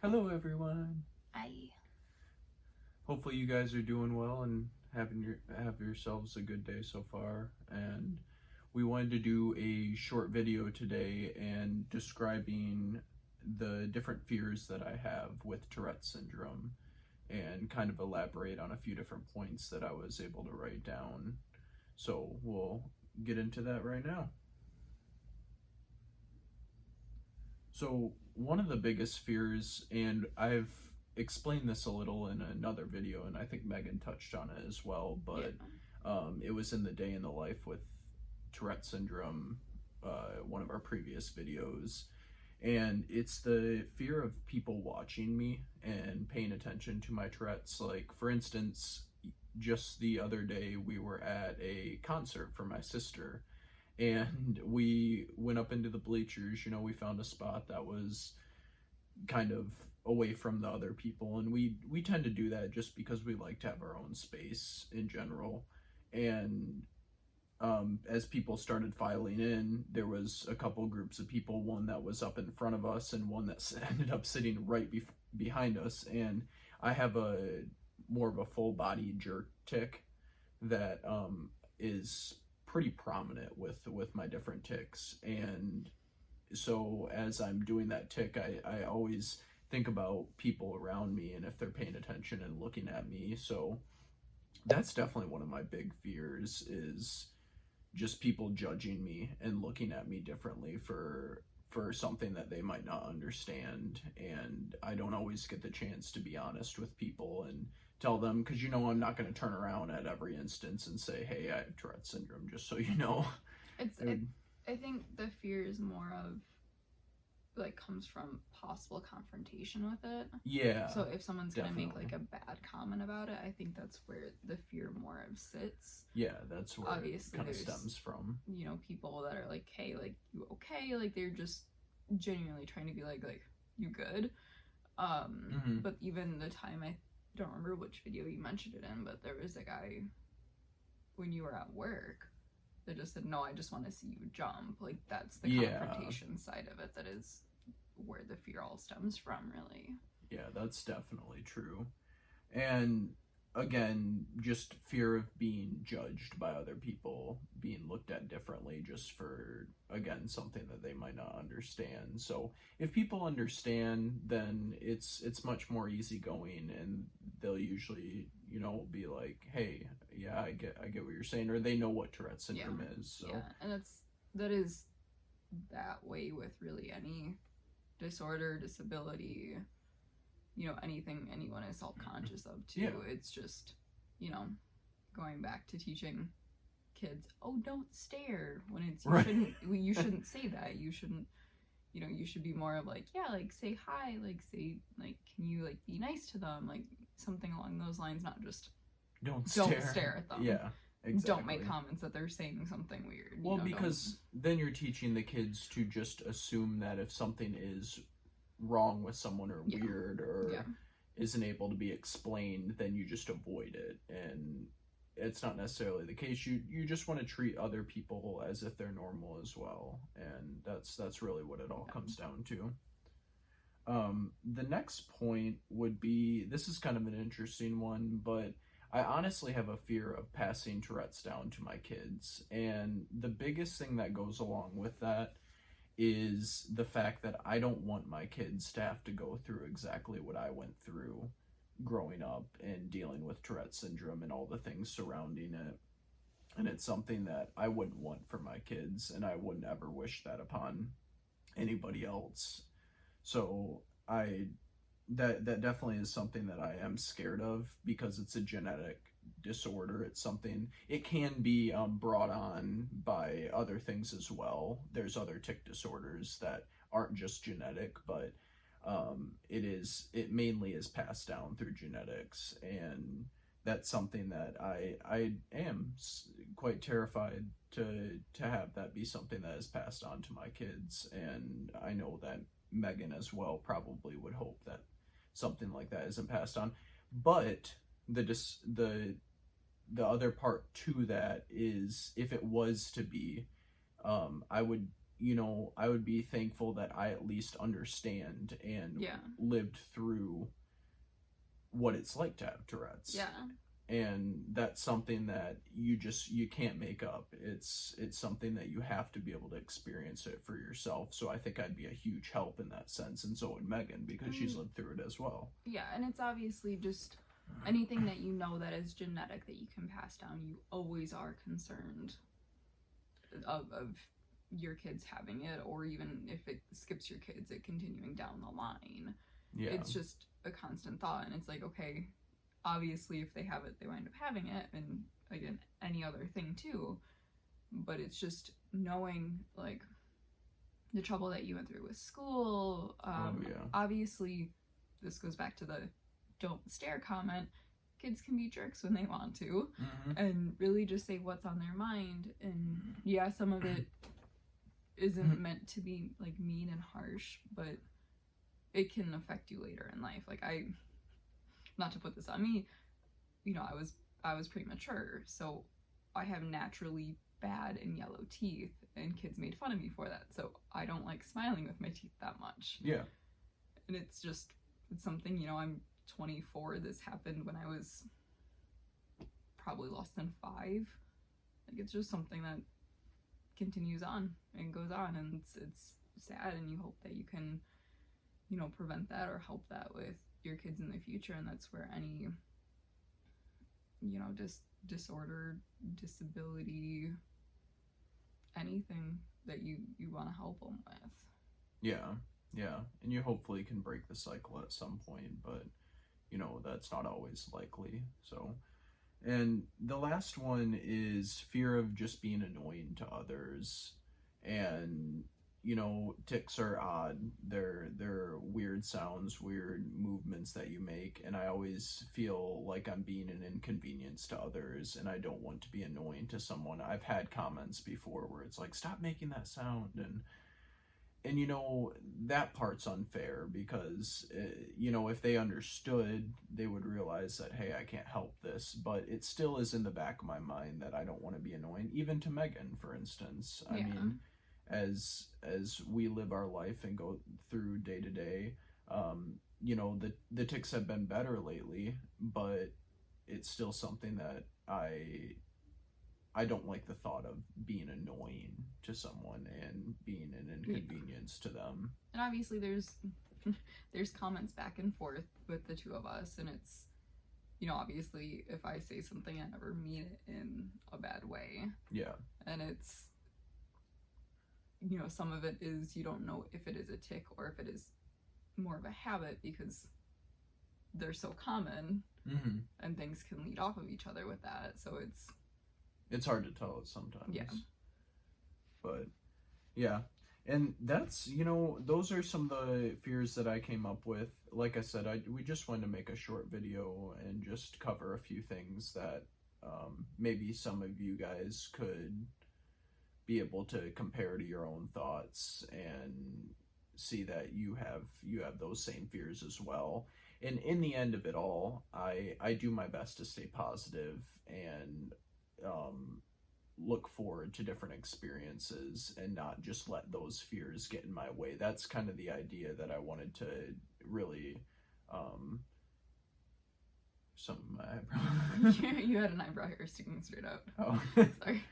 Hello everyone. I Hopefully you guys are doing well and have yourselves a good day so far. And we wanted to do a short video today and describing the different fears that I have with Tourette syndrome and kind of elaborate on a few different points that I was able to write down. So we'll get into that right now. So one of the biggest fears, and I've explained this a little in another video, and I think Megan touched on it as well, but it was in the day in the life with Tourette syndrome, one of our previous videos. And it's the fear of people watching me and paying attention to my Tourette's. Like, for instance, just the other day we were at a concert for my sister, and we went up into the bleachers. We found a spot that was kind of away from the other people, and we tend to do that just because we like to have our own space in general. And as people started filing in, there was a couple groups of people, one that was up in front of us and one that ended up sitting right behind us. And I have a more of a full body jerk tic that is pretty prominent with my different tics. And so as I'm doing that tic, I always think about people around me and if they're paying attention and looking at me. So that's definitely one of my big fears, is just people judging me and looking at me differently for something that they might not understand. And I don't always get the chance to be honest with people and tell them, because I'm not going to turn around at every instance and say, hey, I have Tourette syndrome, just so you know. I think the fear is more of comes from possible confrontation with it. Yeah. So if someone's definitely gonna make a bad comment about it, I think that's where the fear more of sits. Yeah, that's where Obviously, it kind of stems from. People that are like, hey, you okay? They're just genuinely trying to be like you good. But even the time, I don't remember which video you mentioned it in, but there was a guy when you were at work that just said, no, I just want to see you jump. That's the confrontation side of it. That is where the fear all stems from, really. Yeah, that's definitely true. And again, just fear of being judged by other people, being looked at differently just for, again, something that they might not understand. So if people understand, then it's much more easygoing, and they'll usually, be like, hey, yeah, I get what you're saying, or they know what Tourette syndrome is. So yeah, and that is that way with really any disorder, disability, anything anyone is self-conscious of too. Yeah. It's just, going back to teaching kids, oh, don't stare, when you shouldn't say that. You shouldn't, you should be more of say hi, say can you be nice to them, something along those lines, not just don't stare at them. Yeah, exactly. Don't make comments that they're saying something weird. Well, because then you're teaching the kids to just assume that if something is wrong with someone or weird or isn't able to be explained, then you just avoid it. And it's not necessarily the case. You just want to treat other people as if they're normal as well. And that's really what it all comes down to. The next point would be, this is kind of an interesting one, but I honestly have a fear of passing Tourette's down to my kids. And the biggest thing that goes along with that is the fact that I don't want my kids to have to go through exactly what I went through growing up and dealing with Tourette syndrome and all the things surrounding it. And it's something that I wouldn't want for my kids, and I wouldn't ever wish that upon anybody else. So that definitely is something that I am scared of, because it's a genetic disorder. It's something, it can be brought on by other things as well. There's other tic disorders that aren't just genetic, but it mainly is passed down through genetics. And that's something that I am quite terrified to have that be something that is passed on to my kids. And I know that Megan as well probably would hope that something like that isn't passed on. But the other part to that is, if it was to be, I would I would be thankful that I at least understand and lived through what it's like to have Tourette's. Yeah. And that's something that you can't make up. It's something that you have to be able to experience it for yourself. So I think I'd be a huge help in that sense, and so would Megan, because she's lived through it as well. Yeah, and it's obviously just anything that that is genetic that you can pass down. You always are concerned of your kids having it, or even if it skips your kids, it continuing down the line. Yeah, it's just a constant thought, and it's like, okay, obviously if they have it, they wind up having it, and again, any other thing too. But it's just knowing, like, the trouble that you went through with school. Obviously, this goes back to the don't stare comment. Kids can be jerks when they want to, and really just say what's on their mind. And yeah, some of it isn't meant to be like mean and harsh, but it can affect you later in life. Like, not to put this on me, I was premature, so I have naturally bad and yellow teeth, and kids made fun of me for that. So I don't like smiling with my teeth that much. Yeah. And it's something, I'm 24. This happened when I was probably less than 5. Like, it's just something that continues on and goes on, and it's sad, and you hope that you can, prevent that or help that with your kids in the future. And that's where any, disorder, disability, anything that you want to help them with. Yeah, and you hopefully can break the cycle at some point, but that's not always likely. So, and the last one is fear of just being annoying to others. And tics are odd. They're weird sounds, weird movements that you make, and I always feel like I'm being an inconvenience to others, and I don't want to be annoying to someone. I've had comments before where it's like, stop making that sound, and that part's unfair, because if they understood, they would realize that, hey, I can't help this. But it still is in the back of my mind that I don't want to be annoying, even to Megan, for instance. I mean, as we live our life and go through day to day, the tics have been better lately, but it's still something that I don't like the thought of being annoying to someone and being an inconvenience to them. And obviously there's comments back and forth with the two of us, and it's, obviously if I say something, I never mean it in a bad way. Yeah. And it's, some of it is you don't know if it is a tic or if it is more of a habit, because they're so common, and things can lead off of each other with that. So it's hard to tell it sometimes. Yeah. But yeah. And that's, those are some of the fears that I came up with. Like I said, we just wanted to make a short video and just cover a few things that maybe some of you guys could be able to compare to your own thoughts and see that you have those same fears as well. And in the end of it all, I do my best to stay positive and look forward to different experiences and not just let those fears get in my way. That's kind of the idea that I wanted to really my eyebrow. You had an eyebrow hair sticking straight out. Oh. Sorry.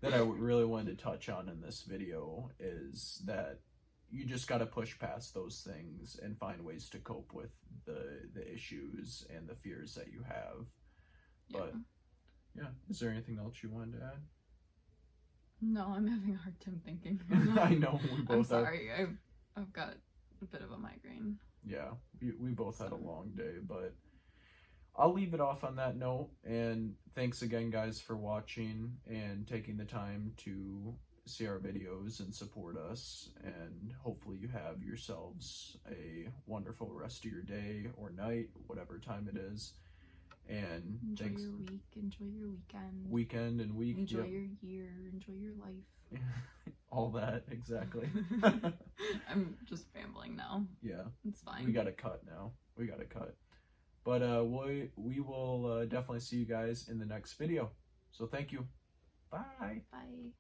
That I really wanted to touch on in this video is that you just got to push past those things and find ways to cope with the issues and the fears that you have. Yeah. But yeah, is there anything else you wanted to add? No, I'm having a hard time thinking. I know, we both I'm sorry, I've got a bit of a migraine. Yeah, we both had a long day, but I'll leave it off on that note. And thanks again, guys, for watching and taking the time to see our videos and support us. And hopefully you have yourselves a wonderful rest of your day or night, whatever time it is. And enjoy your week, enjoy your weekend and week, enjoy your year, enjoy your life. All that, exactly. I'm just rambling now. Yeah, it's fine. We gotta cut now. But we will definitely see you guys in the next video. So thank you. Bye. Bye.